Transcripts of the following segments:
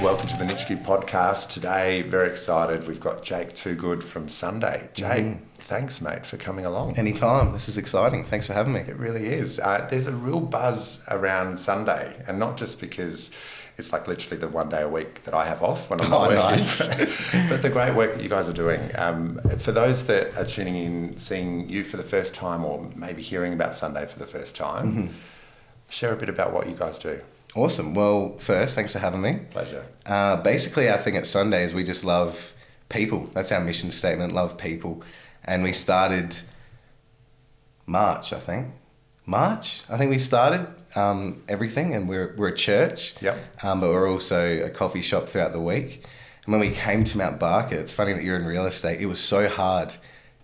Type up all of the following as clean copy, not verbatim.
welcome to the Nitschke Podcast. Today, very excited, we've got Jake Toogood from Sunday. Jake, thanks mate for coming along. Anytime, this is exciting. Thanks for having me. It really is. There's a real buzz around Sunday, and not just because it's like literally the one day a week that I have off when I'm not working, nice. but the great work that you guys are doing. For those that are tuning in, seeing you for the first time, or maybe hearing about Sunday for the first time, share a bit about what you guys do. Awesome. Well, first, thanks for having me. Pleasure. Basically, our thing at Sunday is we just love people. That's our mission statement, love people. And we started March, I think. We started everything, and we're a church. Yep. But we're also a coffee shop throughout the week. And when we came to Mount Barker, it's funny that you're in real estate, it was so hard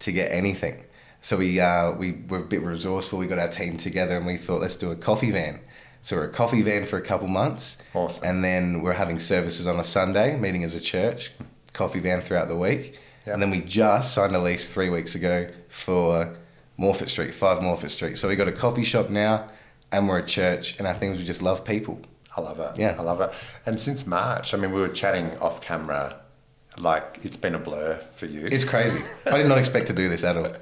to get anything. So we were a bit resourceful. We got our team together and we thought, let's do a coffee van. So we're a coffee van for a couple months. Awesome. And then we're having services on a Sunday, meeting as a church, coffee van throughout the week. Yep. And then we just signed a lease 3 weeks ago for Morfett Street, 5 Morfett Street. So we got a coffee shop now and we're a church, and our things, we just love people. I love it. Yeah. I love it. And since March, I mean, we were chatting off camera, like it's been a blur for you. It's crazy. I did not expect to do this at all.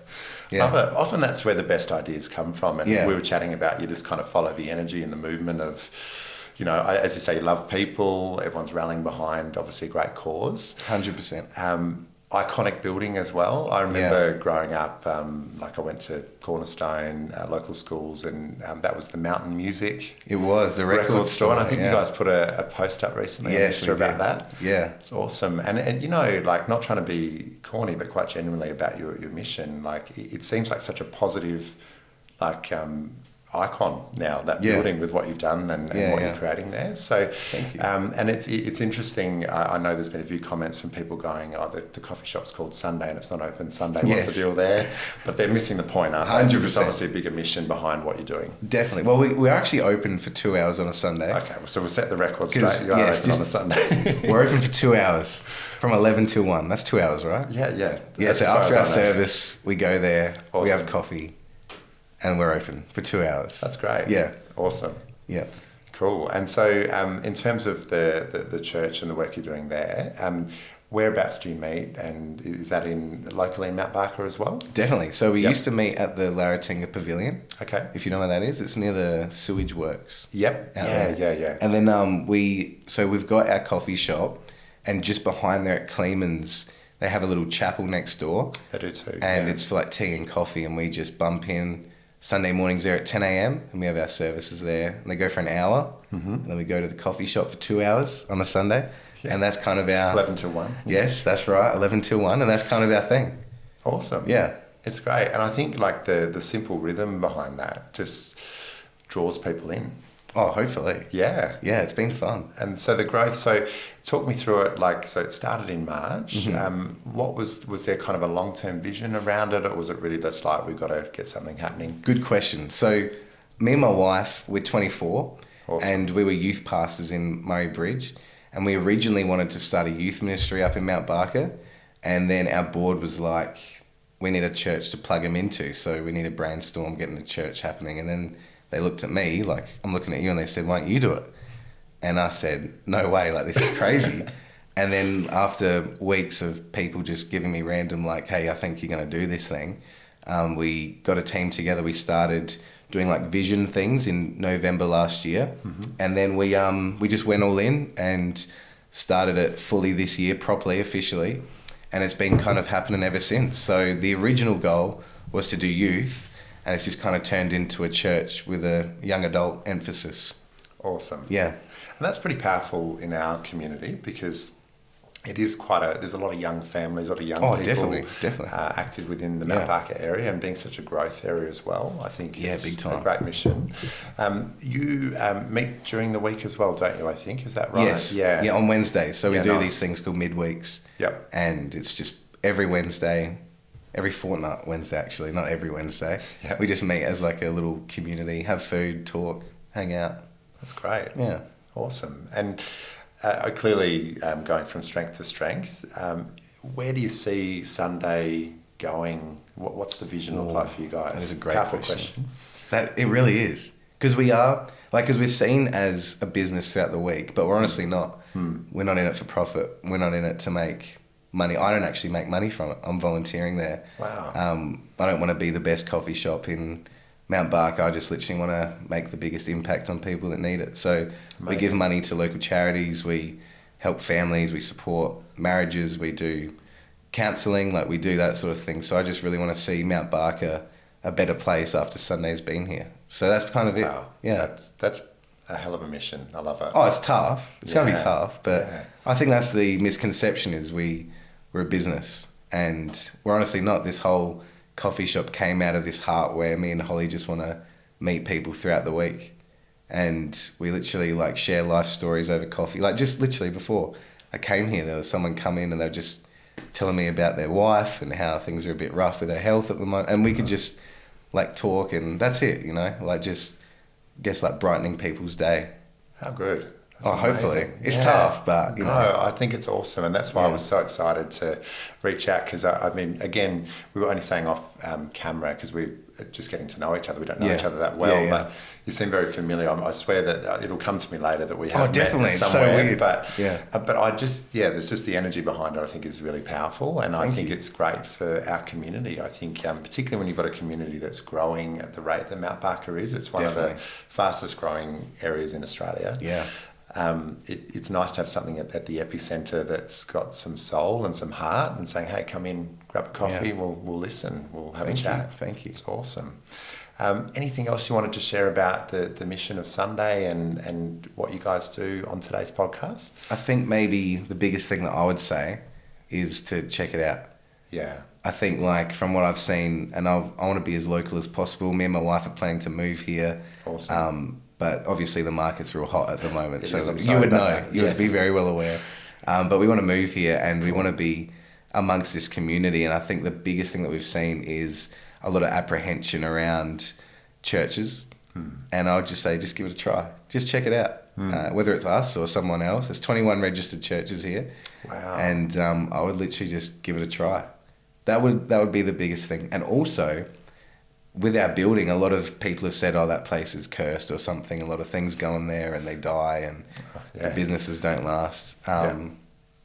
Yeah. Love it. Often that's where the best ideas come from. And Yeah. we were chatting about you just kind of follow the energy and the movement of, you know, as you say, you love people, everyone's rallying behind, obviously a great cause. 100%. Iconic building as well. I remember growing up, like I went to Cornerstone, local schools, and that was the Mountain Music. It was, the record store. And I think you guys put a post up recently about that. Yeah. It's awesome. And you know, like not trying to be corny, but quite genuinely about your mission. Like it seems like such a positive, like icon now, that building, with what you've done and what you're creating there. So thank you. And it's interesting. I know there's been a few comments from people going, oh, the coffee shop's called Sunday and it's not open Sunday. What's the deal there? But they're missing the point, aren't they? 100%. There's obviously a bigger mission behind what you're doing. Definitely. Well, we're actually open for 2 hours on a Sunday. Okay, so we'll set the record straight. You are open on a Sunday. We're open for 2 hours, from 11 till 1. That's 2 hours, right? Yeah. Yeah, so after our service, we go there, Awesome. we have coffee, and we're open for 2 hours. That's great. Yeah. Awesome. Yeah. Cool. And so in terms of the church and the work you're doing there, whereabouts do you meet, and is that locally in Mount Barker as well? Definitely. So we used to meet at the Larratinga Pavilion. Okay. If you know where that is, it's near the sewage works. Yep. Yeah. And then we've got our coffee shop, and just behind there at Kleeman's, they have a little chapel next door. They do too. And it's for like tea and coffee, and we just bump in Sunday mornings there at 10 a.m. and we have our services there, and they go for an hour, and then we go to the coffee shop for 2 hours on a Sunday, and that's kind of our 11 till 1. Yes, that's right, 11 till 1, and that's kind of our thing. Awesome. Yeah, it's great, and I think like the simple rhythm behind that just draws people in. Oh, hopefully. Yeah, it's been fun. And so the growth. So talk me through it. Like, so it started in March. What was there kind of a long-term vision around it, or was it really just like we've got to get something happening? Good question. So me and my wife, we're 24, awesome. And we were youth pastors in Murray Bridge, and we originally wanted to start a youth ministry up in Mount Barker, and then our board was like, we need a church to plug them into, so we need to brainstorm getting the church happening. And then they looked at me like, I'm looking at you, and they said, why don't you do it? And I said, no way, like this is crazy. And then after weeks of people just giving me random like, hey, I think you're going to do this thing, we got a team together. We started doing like vision things in November last year. And then we just went all in and started it fully this year, properly, officially. And it's been kind of happening ever since. So the original goal was to do youth, and it's just kind of turned into a church with a young adult emphasis. Awesome. Yeah. And that's pretty powerful in our community, because it is there's a lot of young families, a lot of young people definitely. Active within the Mount Barker area, and being such a growth area as well. I think it's big time. a great mission. You meet during the week as well, don't you, I think? Is that right? Yes. Yeah, on Wednesdays. So we do these things called midweeks. Yep. And it's just every Wednesday, every fortnight Wednesday actually, not every Wednesday. Yep. We just meet as like a little community, have food, talk, hang out. That's great. Yeah. Awesome. And clearly going from strength to strength, where do you see Sunday going? What's the vision look like for you guys? That is a great powerful question. That it really is, because we're seen as a business throughout the week, but we're honestly not. We're not in it for profit. We're not in it to make money. I don't actually make money from it. I'm volunteering there. Wow. I don't want to be the best coffee shop in Mount Barker. I just literally want to make the biggest impact on people that need it. So we give money to local charities. We help families. We support marriages. We do counselling. Like, we do that sort of thing. So I just really want to see Mount Barker a better place after Sunday's been here. So that's kind of it. Wow. Yeah. That's a hell of a mission. I love it. Oh, it's tough. It's going to be tough. But I think that's the misconception, is we're a business. And we're honestly not. This whole coffee shop came out of this heart where me and Holly just want to meet people throughout the week. And we literally like share life stories over coffee. Like, just literally before I came here, there was someone come in and they were just telling me about their wife and how things are a bit rough with her health at the moment. And we could just like talk, and that's it, you know, like just guess like brightening people's day. How good. That's hopefully. It's tough, but, you know. No, I think it's awesome. And that's why I was so excited to reach out, because, I mean, again, we were only saying off camera because we're just getting to know each other. We don't know each other that well, but you seem very familiar. I swear that it'll come to me later that we have met somewhere. It's so weird. But I just, there's just the energy behind it, I think, is really powerful. And I think it's great for our community. I think particularly when you've got a community that's growing at the rate that Mount Barker is, it's one of the fastest growing areas in Australia. Yeah. It's nice to have something at the epicenter that's got some soul and some heart, and saying, hey, come in, grab a coffee, we'll listen, we'll have a chat. Thank you. It's awesome. Anything else you wanted to share about the mission of Sunday and what you guys do on today's podcast? I think maybe the biggest thing that I would say is to check it out. Yeah. I think, like, from what I've seen, and I want to be as local as possible. Me and my wife are planning to move here. Awesome. But obviously the market's real hot at the moment, so you would know. You would be very well aware. But we want to move here, and we want to be amongst this community. And I think the biggest thing that we've seen is a lot of apprehension around churches. And I would just say, just give it a try. Just check it out. Whether it's us or someone else. There's 21 registered churches here. Wow. And I would literally just give it a try. That would be the biggest thing. And also, with our building, a lot of people have said, oh, that place is cursed or something. A lot of things go in there and they die, and the businesses don't last.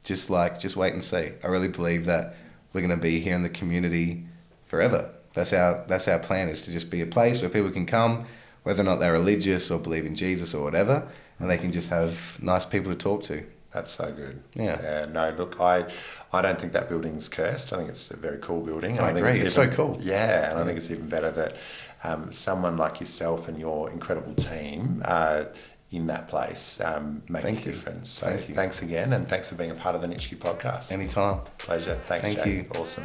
Just wait and see. I really believe that we're going to be here in the community forever. That's our plan, is to just be a place where people can come, whether or not they're religious or believe in Jesus or whatever, and they can just have nice people to talk to. That's so good. Yeah. No, look, I don't think that building's cursed. I think it's a very cool building. I agree. It's so cool. Yeah, and I think it's even better that someone like yourself and your incredible team in that place make a difference. So thanks again, and thanks for being a part of the Nitschke Podcast. Anytime. Pleasure. Thanks, Thank Jake. you. Awesome.